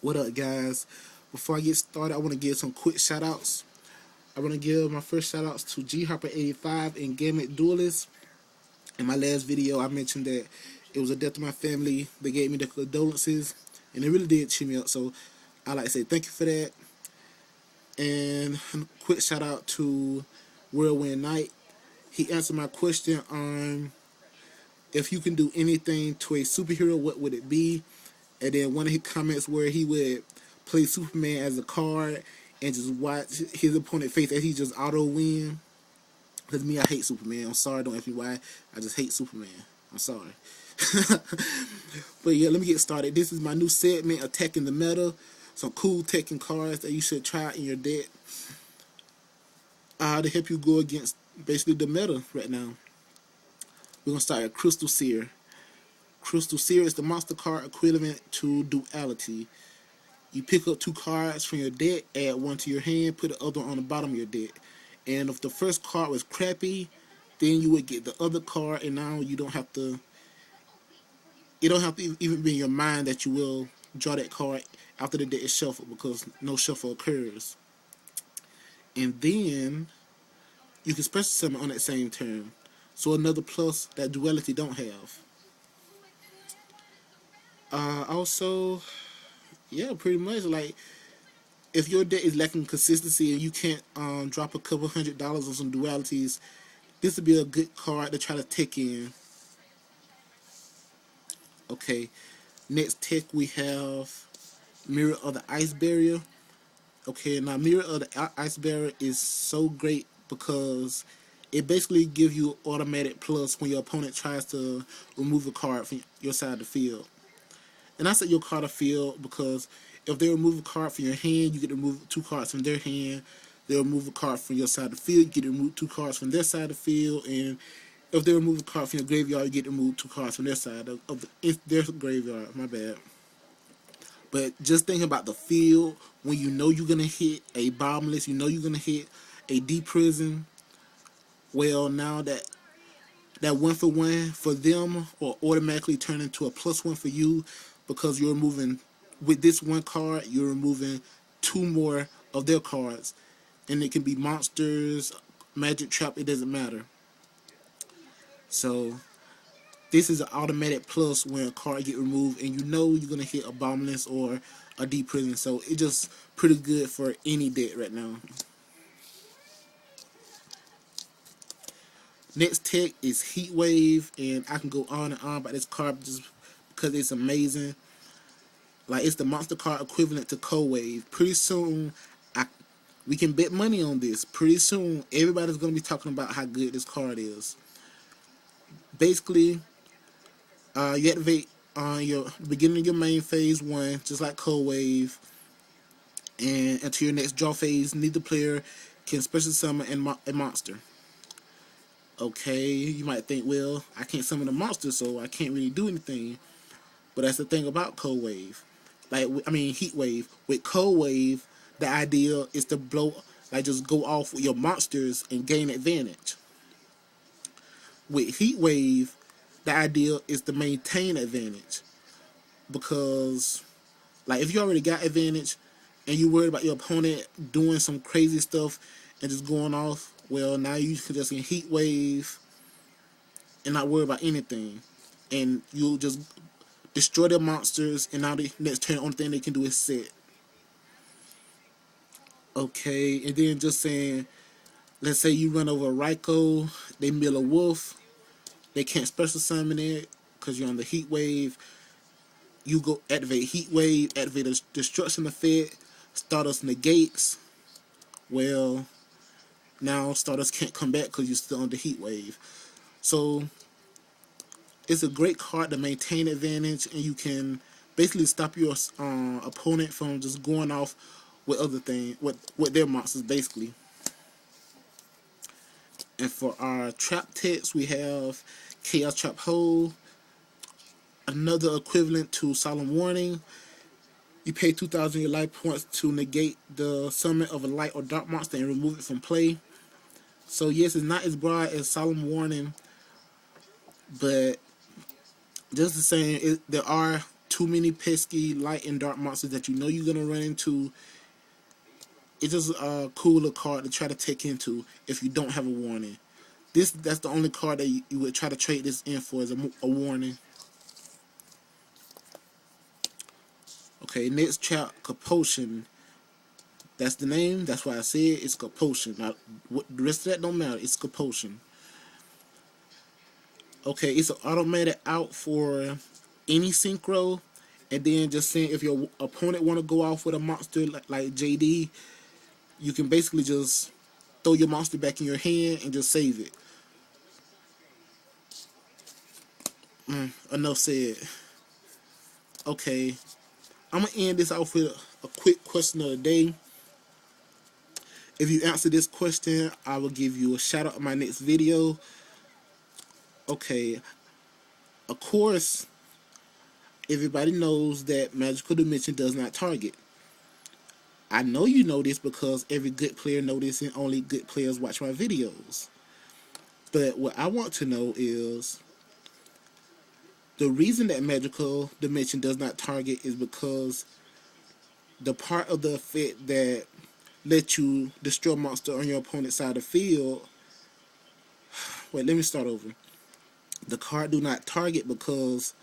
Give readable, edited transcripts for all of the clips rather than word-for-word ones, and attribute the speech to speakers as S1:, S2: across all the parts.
S1: What up, guys? Before I get started, I want to give some quick shout outs. I want to give my first shout outs to G Harper 85 and Gamut Duelist. In my last video, I mentioned that it was a death to my family. They gave me the condolences, and it really did cheer me up. So I like to say thank you for that. And a quick shout out to Whirlwind Knight. He answered my question on if you can do anything to a superhero, what would it be? And then one of his comments where he would play Superman as a card and just watch his opponent face as he just auto win. Because me, I hate Superman. I'm sorry, don't ask me why. I just hate Superman. I'm sorry. But yeah, let me get started. This is my new segment, Attacking the Meta. Some cool Tekken cards that you should try in your deck to help you go against basically the meta right now. We're going to start with Crystal Seer. Crystal Seer is the monster card equivalent to Duality. You pick up 2 cards from your deck, add 1 to your hand, put the other on the bottom of your deck. And if the first card was crappy, then you would get the other card, and now you don't have to. It don't have to even be in your mind that you will draw that card after the deck is shuffled, because no shuffle occurs. And then you can special summon on that same turn. So another plus that Duality don't have. Also, yeah, pretty much like if your deck is lacking consistency and you can't drop a couple $100 on some dualities, this would be a good card to try to take in. Okay, next tech we have Mirror of the Ice Barrier. Okay, now Mirror of the Ice Barrier is so great because it basically gives you automatic plus when your opponent tries to remove a card from your side of the field. And I said your card of field because if they remove a card from your hand, you get to remove 2 cards from their hand. They remove a card from your side of the field, you get to remove 2 cards from their side of the field. And if they remove a card from your graveyard, you get to remove 2 cards from their side of their graveyard. My bad. But just thinking about the field, when you know you're going to hit a Bombless, you know you're going to hit a Deep Prison, well, now that 1-for-1 for them will automatically turn into a +1 for you, because you're removing, with this 1 card, you're removing 2 more of their cards. And it can be monsters, magic trap, it doesn't matter. So this is an automatic plus when a card get removed and you know you're going to hit a Bombless or a Deep Prison. So it's just pretty good for any deck right now. Next tech is Heat Wave, and I can go on and on about this card just because it's amazing. Like, it's the monster card equivalent to Cold Wave. Pretty soon, we can bet money on this. Pretty soon, everybody's going to be talking about how good this card is. Basically, you activate on your beginning of your main phase 1, just like Cold Wave, and until your next draw phase, neither player can special summon a monster. Okay, you might think, well, I can't summon a monster, so I can't really do anything. But that's the thing about Cold Wave. Heat Wave. With Cold Wave, the idea is to just go off with your monsters and gain advantage. With Heat Wave, the idea is to maintain advantage. Because, like, if you already got advantage and you worried about your opponent doing some crazy stuff and just going off, well, now you can just Heat Wave and not worry about anything. And you'll just destroy their monsters, and now the next turn, the only thing they can do is sit. Okay, and then just saying, let's say you run over a Raikou, they mill a wolf, they can't special summon it because you're on the Heat Wave. You go activate Heat Wave, activate a destruction effect, Stardust negates. Well, now Stardust can't come back because you're still on the Heat Wave. So it's a great card to maintain advantage, and you can basically stop your opponent from just going off with other things, with their monsters, basically. And for our trap text, we have Chaos Trap Hole, another equivalent to Solemn Warning. You pay 2,000 your life points to negate the summon of a light or dark monster and remove it from play. So yes, it's not as broad as Solemn Warning, but just the same, there are too many pesky light and dark monsters that you know you're gonna run into, it's just a cooler card to try to take into if you don't have a warning. That's the only card that you would try to trade this in for, is a warning. Okay, next chap, Compulsion. That's the name. That's why I said it's Compulsion. Now, the rest of that don't matter. It's Compulsion. Okay, it's an automatic out for any synchro, and then just saying if your opponent want to go off with a monster like JD, you can basically just throw your monster back in your hand and just save it. Enough said. Okay, I'm gonna end this off with a quick question of the day. If you answer this question, I will give you a shout out in my next video. Okay, of course, everybody knows that Magical Dimension does not target. I know you know this because every good player knows this and only good players watch my videos. But what I want to know is, the reason that Magical Dimension does not target is because the part of the effect that lets you destroy a monster on your opponent's side of the field. Wait, let me start over. The card do not target because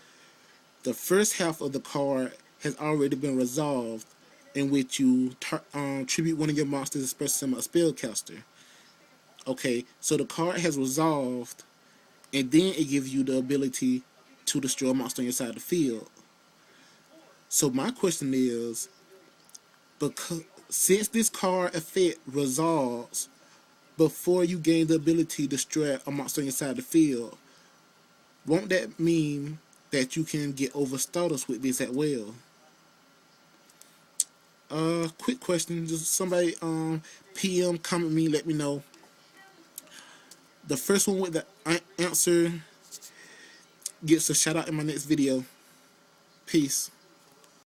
S1: the first half of the card has already been resolved, in which you tribute one of your monsters, especially a spellcaster. Okay, so the card has resolved, and then it gives you the ability to destroy a monster on your side of the field. So my question is, because since this card effect resolves before you gain the ability to destroy a monster on your side of the field, won't that mean that you can get over status with this as well? Quick question. Just somebody PM, comment me, let me know. The first one with the answer gets a shout out in my next video. Peace.